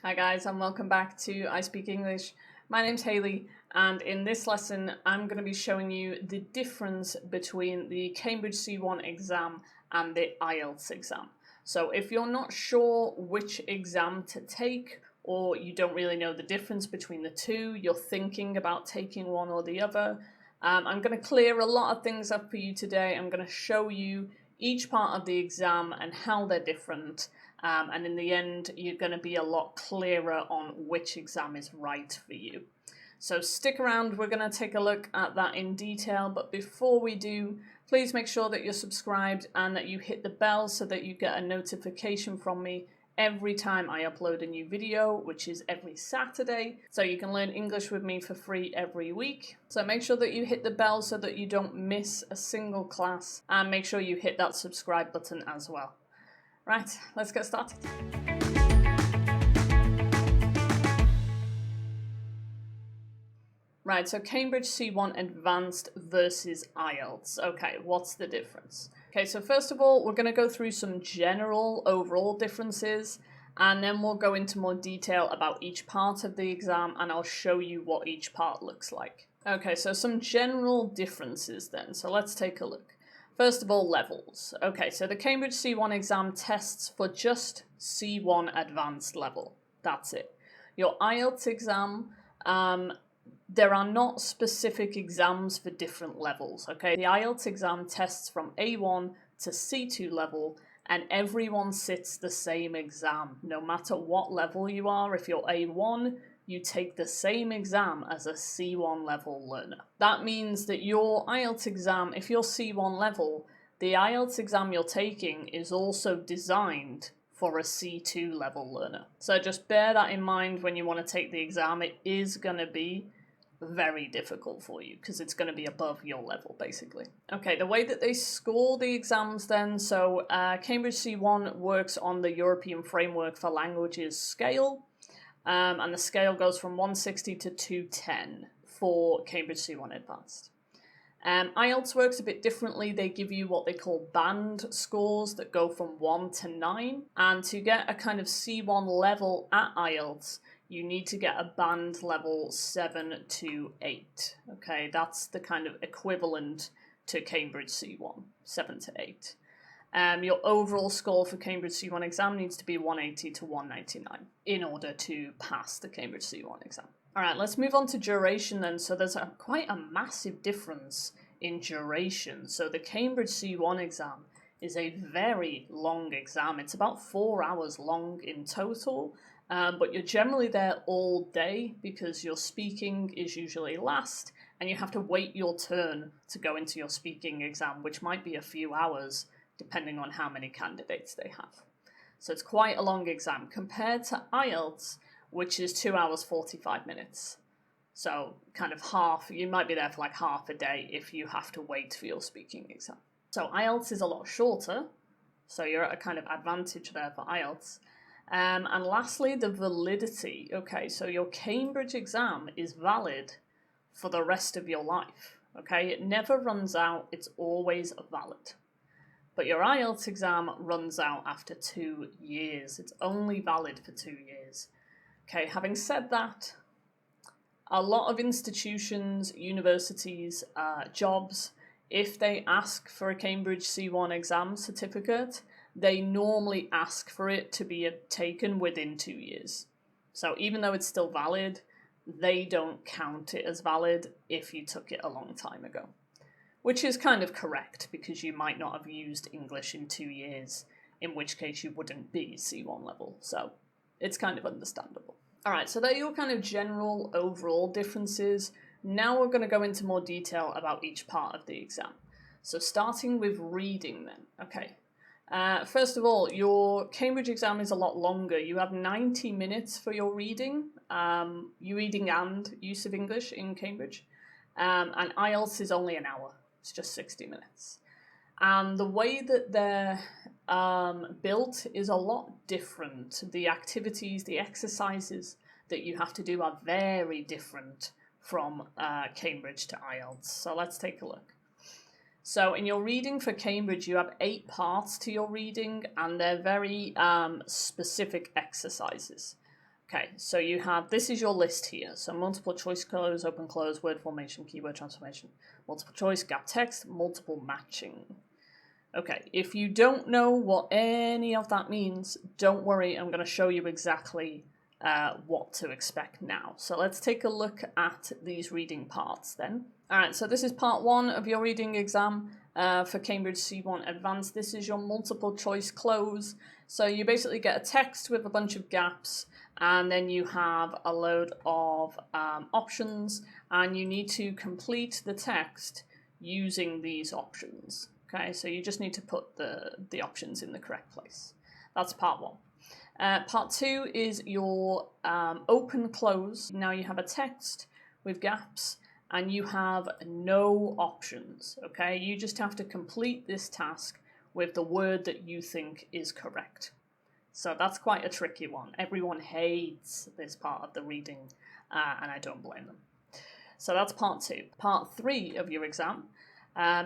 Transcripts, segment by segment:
Hi guys, and welcome back to I Speak English. My name's Hayley, and in this lesson I'm going to be showing you the difference between the Cambridge C1 exam and the IELTS exam. So if you're not sure which exam to take, or you don't really know the difference between the two, you're thinking about taking one or the other, I'm going to clear a lot of things up for you today. I'm going to show you each part of the exam and how they're different. And in the end, you're going to be a lot clearer on which exam is right for you. So stick around, we're going to take a look at that in detail. But before we do, please make sure that you're subscribed and that you hit the bell so that you get a notification from me every time I upload a new video, which is every Saturday. So you can learn English with me for free every week. So make sure that you hit the bell so that you don't miss a single class, and make sure you hit that subscribe button as well. Right, let's get started. Right, so Cambridge C1 Advanced versus IELTS. Okay, what's the difference? Okay, so first of all, we're going to go through some general overall differences, and then we'll go into more detail about each part of the exam, and I'll show you what each part looks like. Okay, so some general differences then, so let's take a look. First of all, levels. Okay, so the Cambridge C1 exam tests for just C1 advanced level. That's it. Your IELTS exam, there are not specific exams for different levels, okay? The IELTS exam tests from A1 to C2 level, and everyone sits the same exam. No matter what level you are, if you're A1, you take the same exam as a C1 level learner. That means that your IELTS exam, if you're C1 level, the IELTS exam you're taking is also designed for a C2 level learner. So just bear that in mind when you want to take the exam. It is going to be very difficult for you because it's going to be above your level, basically. Okay, the way that they score the exams then, so Cambridge C1 works on the European Framework for Languages scale, and the scale goes from 160 to 210 for Cambridge C1 Advanced. IELTS works a bit differently. They give you what they call band scores that go from 1 to 9, and to get a kind of C1 level at IELTS, you need to get a band level 7 to 8. Okay, that's the kind of equivalent to Cambridge C1, 7 to 8. Your overall score for Cambridge C1 exam needs to be 180 to 199 in order to pass the Cambridge C1 exam. All right, let's move on to duration then. So there's quite a massive difference in duration. So the Cambridge C1 exam is a very long exam. It's about 4 hours long in total, but you're generally there all day because your speaking is usually last, and you have to wait your turn to go into your speaking exam, which might be a few hours depending on how many candidates they have. So it's quite a long exam compared to IELTS, which is 2 hours 45 minutes. So kind of half, you might be there for like half a day if you have to wait for your speaking exam. So IELTS is a lot shorter, so you're at a kind of advantage there for IELTS. And lastly, the validity. Okay, so your Cambridge exam is valid for the rest of your life. Okay, it never runs out, it's always valid. But your IELTS exam runs out after 2 years. It's only valid for 2 years. Okay, having said that, a lot of institutions, universities, jobs, if they ask for a Cambridge C1 exam certificate, they normally ask for it to be taken within 2 years. So even though it's still valid, they don't count it as valid if you took it a long time ago. Which is kind of correct, because you might not have used English in 2 years, in which case you wouldn't be C1 level. So it's kind of understandable. All right, so they're your kind of general overall differences. Now we're going to go into more detail about each part of the exam. So starting with reading then, okay. First of all, your Cambridge exam is a lot longer. You have 90 minutes for your reading, reading and use of English in Cambridge, and IELTS is only an hour. It's just 60 minutes. And the way that they're built is a lot different. The activities, the exercises that you have to do are very different from Cambridge to IELTS. So let's take a look. So in your reading for Cambridge, you have 8 parts to your reading, and they're very specific exercises. Okay, so you have, this is your list here. So multiple choice, close, open, close, word formation, keyword transformation, multiple choice, gap text, multiple matching. Okay, if you don't know what any of that means, don't worry, I'm going to show you exactly what to expect now. So let's take a look at these reading parts then. Alright, so this is part 1 of your reading exam for Cambridge C1 Advanced. This is your multiple choice close. So you basically get a text with a bunch of gaps, and then you have a load of options, and you need to complete the text using these options. Okay, so you just need to put the options in the correct place. That's part 1. Part 2 is your open close. Now you have a text with gaps and you have no options, okay? You just have to complete this task with the word that you think is correct. So that's quite a tricky one. Everyone hates this part of the reading, and I don't blame them. So that's part 2. Part 3 of your exam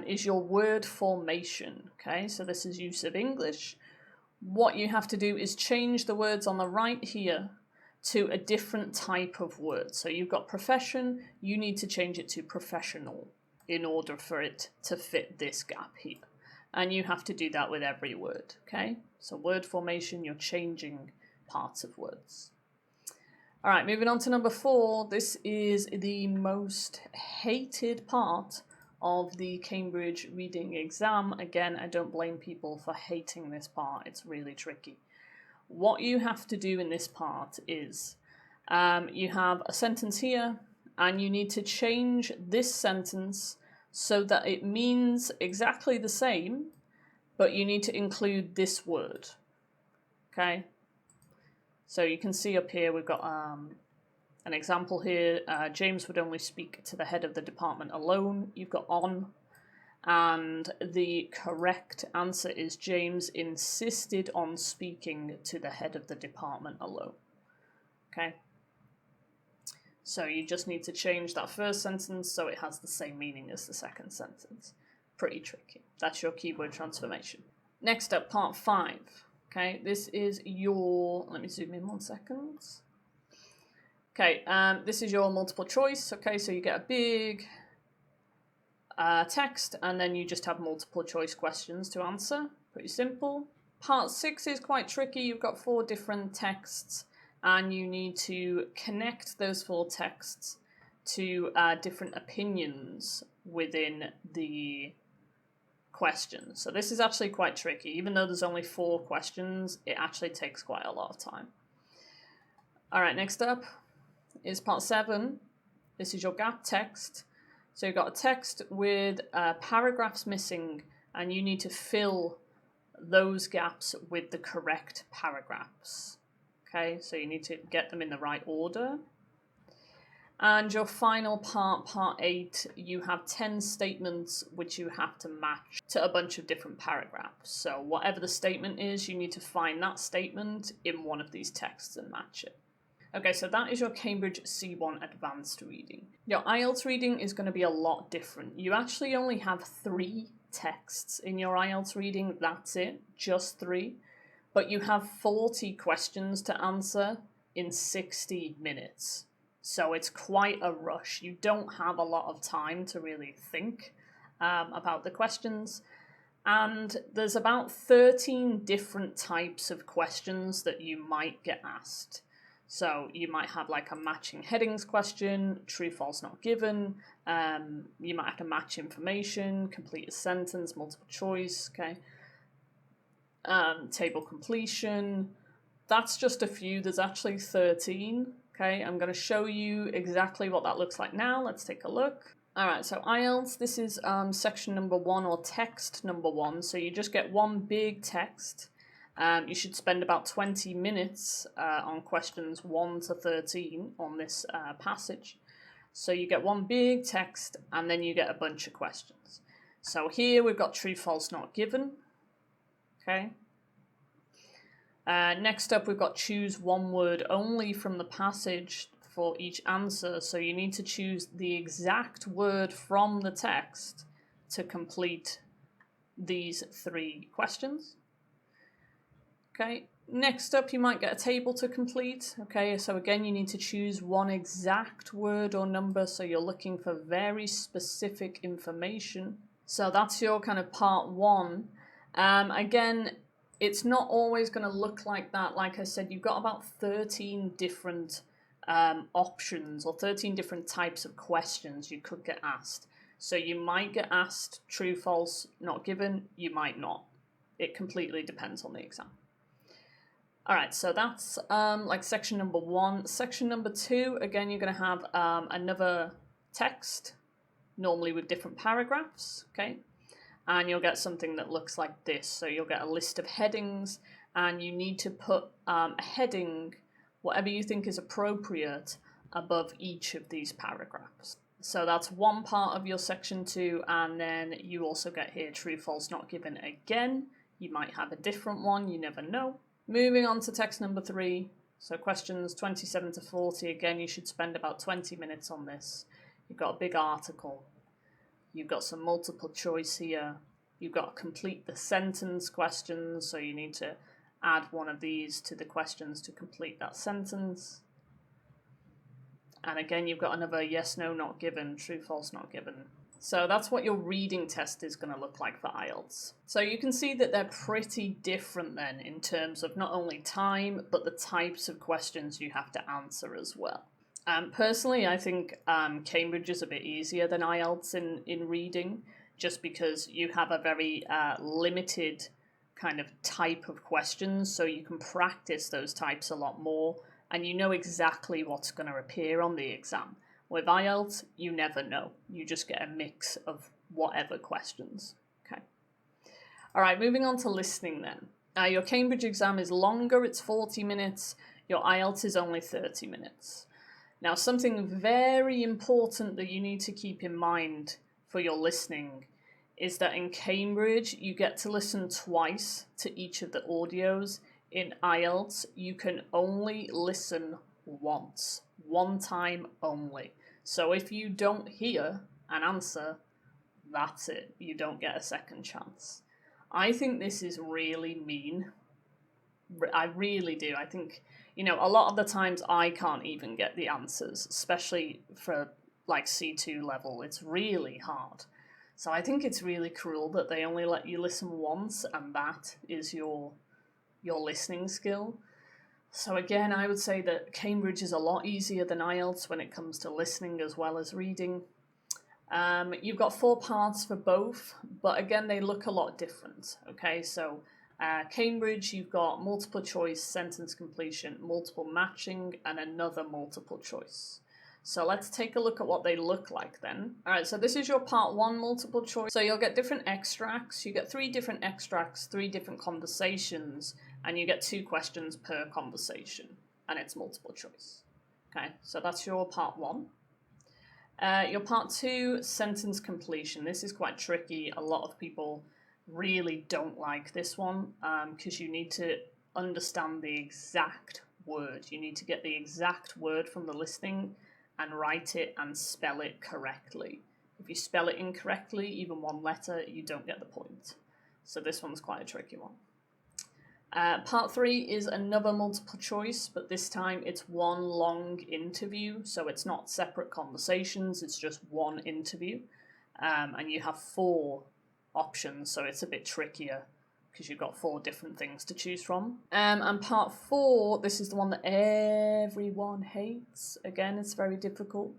is your word formation, okay? So this is use of English. What you have to do is change the words on the right here to a different type of word. So you've got profession, you need to change it to professional in order for it to fit this gap here. And you have to do that with every word, okay? So word formation, you're changing parts of words. All right, moving on to number 4. This is the most hated part of the Cambridge reading exam. Again, I don't blame people for hating this part. It's really tricky. What you have to do in this part is you have a sentence here and you need to change this sentence so that it means exactly the same, but you need to include this word, okay? So you can see up here we've got an example here. James would only speak to the head of the department alone. You've got on. And the correct answer is James insisted on speaking to the head of the department alone. Okay? So you just need to change that first sentence so it has the same meaning as the second sentence. Pretty tricky. That's your keyword transformation. Next up, part 5. Okay, this is your, let me zoom in 1 second. Okay, this is your multiple choice. Okay, so you get a big text, and then you just have multiple choice questions to answer. Pretty simple. Part 6 is quite tricky. You've got 4 different texts, and you need to connect those 4 texts to different opinions within the question. So this is actually quite tricky. Even though there's only 4 questions, it actually takes quite a lot of time. All right, next up is part 7. This is your gap text. So you've got a text with paragraphs missing, and you need to fill those gaps with the correct paragraphs. Okay, so you need to get them in the right order. And your final part, part 8, you have 10 statements which you have to match to a bunch of different paragraphs. So whatever the statement is, you need to find that statement in one of these texts and match it. Okay, so that is your Cambridge C1 Advanced reading. Your IELTS reading is going to be a lot different. You actually only have 3 texts in your IELTS reading, that's it, just 3. But you have 40 questions to answer in 60 minutes. So it's quite a rush. You don't have a lot of time to really think about the questions. And there's about 13 different types of questions that you might get asked. So you might have like a matching headings question, true, false, not given. You might have to match information, complete a sentence, multiple choice, okay. Table completion. That's just a few. There's actually 13, okay. I'm going to show you exactly what that looks like now. Let's take a look. All right, so IELTS, this is section number 1 or text number 1. So you just get one big text. You should spend about 20 minutes on questions 1 to 13 on this passage. So you get one big text and then you get a bunch of questions. So here we've got true, false, not given. Okay. Next up we've got choose one word only from the passage for each answer. So you need to choose the exact word from the text to complete these 3 questions. Okay, Next up, you might get a table to complete. Okay, so again, you need to choose one exact word or number, so you're looking for very specific information. So that's your kind of part one. Again, it's not always going to look like that. Like I said, you've got about 13 different options or 13 different types of questions you could get asked. So you might get asked true, false, not given, you might not. It completely depends on the exam. All right, so that's like section number one. Section number two, again, you're going to have another text, normally with different paragraphs, okay? And you'll get something that looks like this. So you'll get a list of headings, and you need to put a heading, whatever you think is appropriate, above each of these paragraphs. So that's one part of your section two, and then you also get here true, false, not given again. You might have a different one, you never know. Moving on to text number three, so questions 27 to 40, again, you should spend about 20 minutes on this. You've got a big article, you've got some multiple choice here, you've got to complete the sentence questions, so you need to add one of these to the questions to complete that sentence. And again, you've got another yes, no, not given, true, false, not given. So that's what your reading test is going to look like for IELTS. So you can see that they're pretty different then in terms of not only time, but the types of questions you have to answer as well. Personally, I think Cambridge is a bit easier than IELTS in reading, just because you have a very limited kind of type of questions, so you can practice those types a lot more, and you know exactly what's going to appear on the exam. With IELTS, you never know. You just get a mix of whatever questions. Okay. All right, moving on to listening then. Your Cambridge exam is longer, it's 40 minutes. Your IELTS is only 30 minutes. Now, something very important that you need to keep in mind for your listening is that in Cambridge, you get to listen twice to each of the audios. In IELTS, you can only listen once, one time only. So if you don't hear an answer, that's it. You don't get a second chance. I think this is really mean. I really do. I think, you know, a lot of the times I can't even get the answers, especially for like C2 level. It's really hard. So I think it's really cruel that they only let you listen once, and that is your listening skill. So again, I would say that Cambridge is a lot easier than IELTS when it comes to listening as well as reading. You've got 4 parts for both, but again, they look a lot different. Okay, so Cambridge, you've got multiple choice, sentence completion, multiple matching, and another multiple choice. So let's take a look at what they look like then. All right, so this is your part 1 multiple choice. So you'll get different extracts. You get 3 different extracts, 3 different conversations, and you get 2 questions per conversation, and it's multiple choice. Okay, so that's your part 1. Your part 2, sentence completion. This is quite tricky. A lot of people really don't like this one because you need to understand the exact word. You need to get the exact word from the listening and write it and spell it correctly. If you spell it incorrectly, even one letter, you don't get the point. So this one's quite a tricky one. Part 3 is another multiple choice, but this time it's one long interview, so it's not separate conversations, it's just one interview. And you have 4 options, so it's a bit trickier because you've got 4 different things to choose from. And part 4, this is the one that everyone hates. Again, it's very difficult.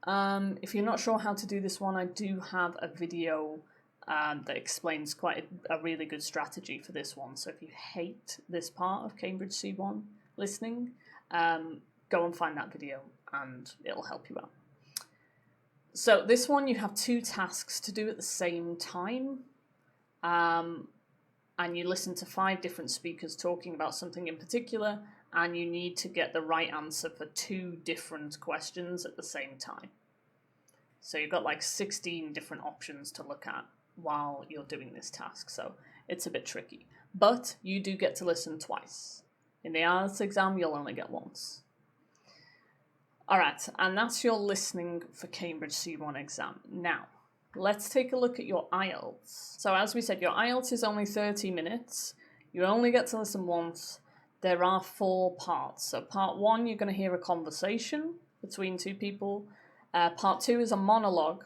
If you're not sure how to do this one, I do have a video that explains quite a really good strategy for this one. So if you hate this part of Cambridge C1 listening, go and find that video and it'll help you out. So this one, you have 2 tasks to do at the same time. And you listen to 5 different speakers talking about something in particular, and you need to get the right answer for 2 different questions at the same time. So you've got like 16 different options to look at while you're doing this task, so it's a bit tricky. But you do get to listen twice. In the IELTS exam, you'll only get once. Alright, and that's your listening for Cambridge C1 exam. Now, let's take a look at your IELTS. So as we said, your IELTS is only 30 minutes. You only get to listen once. there are 4 parts. So part 1, you're going to hear a conversation between 2 people. Part 2 is a monologue.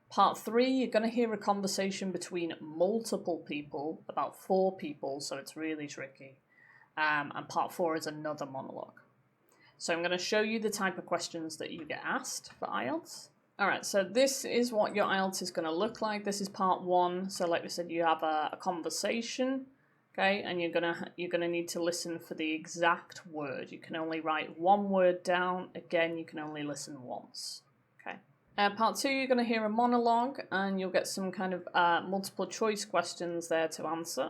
Part 3, you're going to hear a conversation between multiple people, about 4 people, so it's really tricky. And part 4 is another monologue. So I'm going to show you the type of questions that you get asked for IELTS. Alright, so this is what your IELTS is going to look like. This is part 1. So like we said, you have a conversation, okay, and you're gonna need to listen for the exact word. You can only write 1 word down. Again, you can only listen once. Okay. Part 2, you're going to hear a monologue, and you'll get some kind of multiple choice questions there to answer.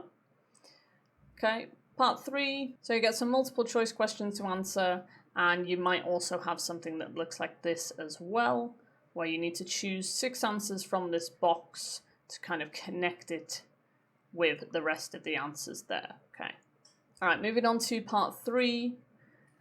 Okay. Part 3, so you get some multiple choice questions to answer, and you might also have something that looks like this as well, where you need to choose 6 answers from this box to kind of connect it with the rest of the answers there. Okay. All right, moving on to part 3.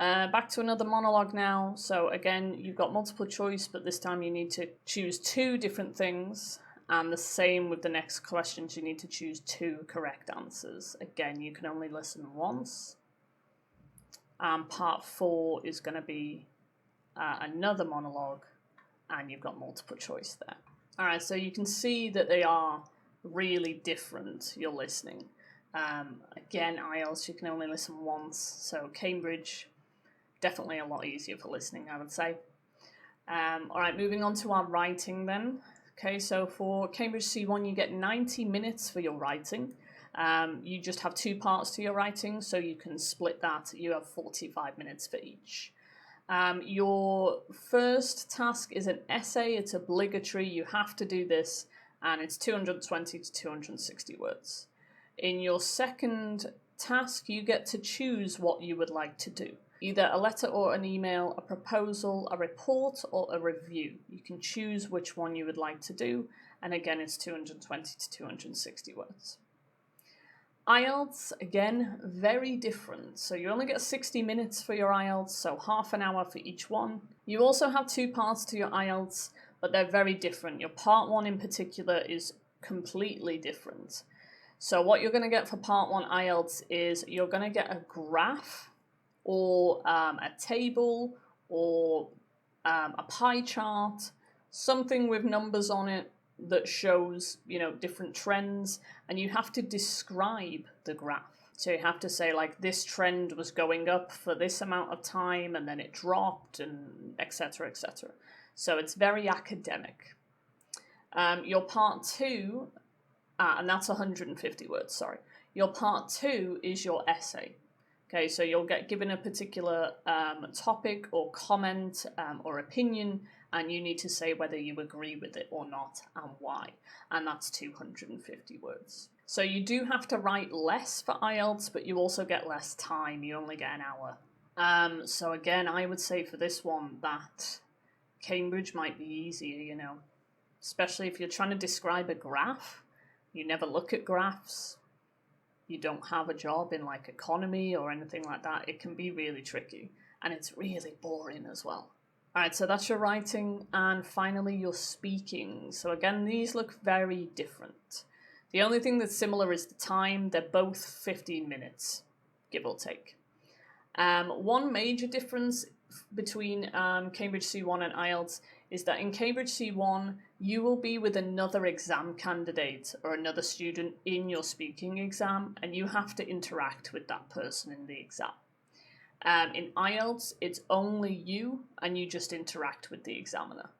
Back to another monologue now. So again, you've got multiple choice, but this time you need to choose 2 different things. And the same with the next questions, you need to choose 2 correct answers. Again, you can only listen once. And part 4 is going to be another monologue, and you've got multiple choice there. All right, so you can see that they are really different, your listening. Again, IELTS, you can only listen once, so Cambridge, definitely a lot easier for listening, I would say. All right, moving on to our writing then. Okay, so for Cambridge C1, you get 90 minutes for your writing. You just have 2 parts to your writing, so you can split that. You have 45 minutes for each. Your first task is an essay. It's obligatory. You have to do this, and it's 220 to 260 words. In your second task, you get to choose what you would like to do. Either a letter or an email, a proposal, a report, or a review. You can choose which one you would like to do, and again, it's 220 to 260 words. IELTS, again, very different. So you only get 60 minutes for your IELTS, so half an hour for each one. You also have 2 parts to your IELTS, but they're very different. Your part 1 in particular is completely different. So what you're going to get for part 1 IELTS is you're going to get a graph, or a table, or a pie chart, something with numbers on it that shows, different trends, and you have to describe the graph. So you have to say, like, this trend was going up for this amount of time, and then it dropped, and etc., etc. So it's very academic. Your part 2, and that's 150 words, sorry. Your part 2 is your essay. Okay, so you'll get given a particular topic or comment or opinion, and you need to say whether you agree with it or not and why. And that's 250 words. So you do have to write less for IELTS, but you also get less time. You only get an hour. So again, I would say for this one that Cambridge might be easier, especially if you're trying to describe a graph. You never look at graphs. You don't have a job in like economy or anything like that. It can be really tricky, and it's really boring as well. All right, so that's your writing, and finally your speaking. So again, these look very different. The only thing that's similar is the time. They're both 15 minutes, give or take. One major difference between Cambridge C1 and IELTS is that in Cambridge C1, you will be with another exam candidate or another student in your speaking exam, and you have to interact with that person in the exam. In IELTS, it's only you, and you just interact with the examiner.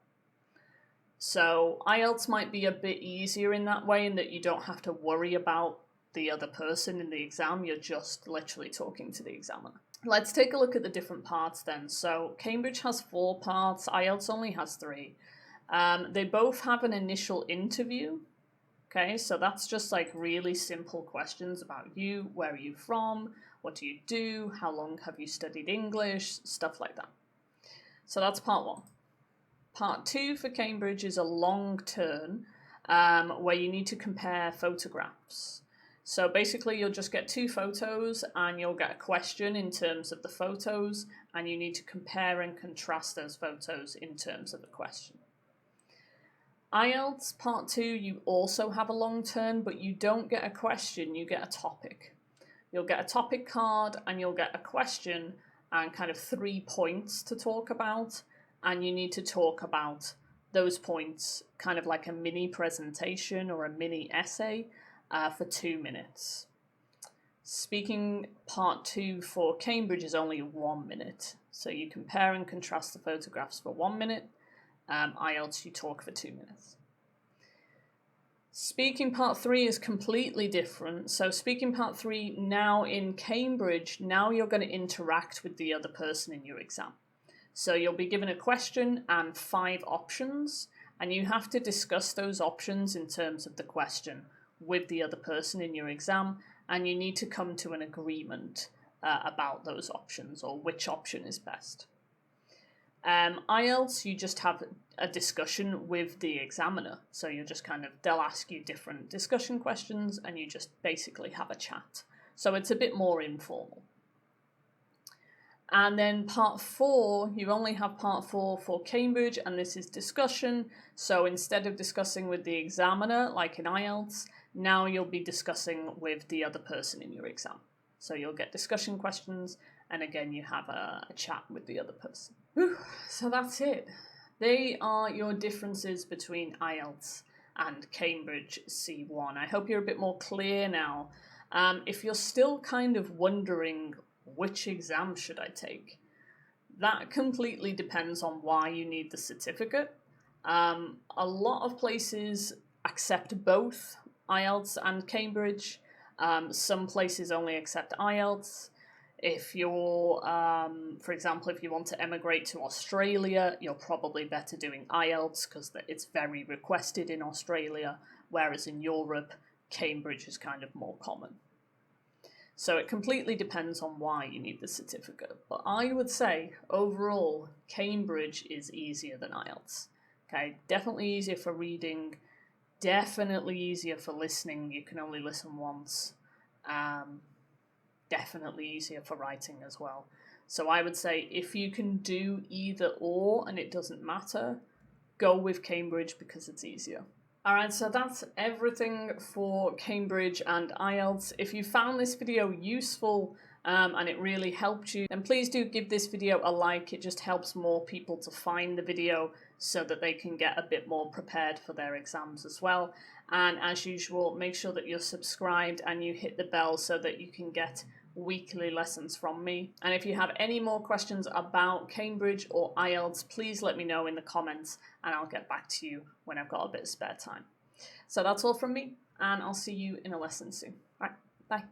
So IELTS might be a bit easier in that way, in that you don't have to worry about the other person in the exam. You're just literally talking to the examiner. Let's take a look at the different parts then. So Cambridge has 4 parts, IELTS only has 3. They both have an initial interview. Okay, so that's just like really simple questions about you. Where are you from? What do you do? How long have you studied English? Stuff like that. So that's part 1. Part 2 for Cambridge is a long turn where you need to compare photographs. So basically you'll just get 2 photos, and you'll get a question in terms of the photos, and you need to compare and contrast those photos in terms of the question. IELTS Part 2, you also have a long turn, but you don't get a question, you get a topic. you'll get a topic card and you'll get a question and kind of 3 points to talk about, and you need to talk about those points kind of like a mini presentation or a mini essay for 2 minutes. Speaking part 2 for Cambridge is only 1 minute, so you compare and contrast the photographs for 1 minute. IELTS, you talk for 2 minutes. Speaking part 3 is completely different. So speaking part 3, now in Cambridge, now you're going to interact with the other person in your exam. So you'll be given a question and 5 options, and you have to discuss those options in terms of the question with the other person in your exam, and you need to come to an agreement about those options or which option is best. IELTS, you just have a discussion with the examiner. So you just they'll ask you different discussion questions and you just basically have a chat. So it's a bit more informal. And then part 4, you only have part 4 for Cambridge, and this is discussion. So instead of discussing with the examiner, like in IELTS, now you'll be discussing with the other person in your exam. So you'll get discussion questions, and again, you have a chat with the other person. Whew, so that's it. They are your differences between IELTS and Cambridge C1. I hope you're a bit more clear now. If you're still kind of wondering which exam should I take, that completely depends on why you need the certificate. A lot of places accept both IELTS and Cambridge. Some places only accept IELTS. If you're, for example, if you want to emigrate to Australia, you're probably better doing IELTS because it's very requested in Australia, whereas in Europe, Cambridge is kind of more common. So it completely depends on why you need the certificate. But I would say, overall, Cambridge is easier than IELTS. Okay, definitely easier for reading, definitely easier for listening. You can only listen once. Definitely easier for writing as well. So I would say if you can do either or and it doesn't matter, go with Cambridge because it's easier. Alright, so that's everything for Cambridge and IELTS. If you found this video useful and it really helped you, then please do give this video a like. It just helps more people to find the video so that they can get a bit more prepared for their exams as well. And as usual, make sure that you're subscribed and you hit the bell so that you can get weekly lessons from me. And if you have any more questions about Cambridge or IELTS, please let me know in the comments and I'll get back to you when I've got a bit of spare time. So that's all from me, and I'll see you in a lesson soon. All right, bye.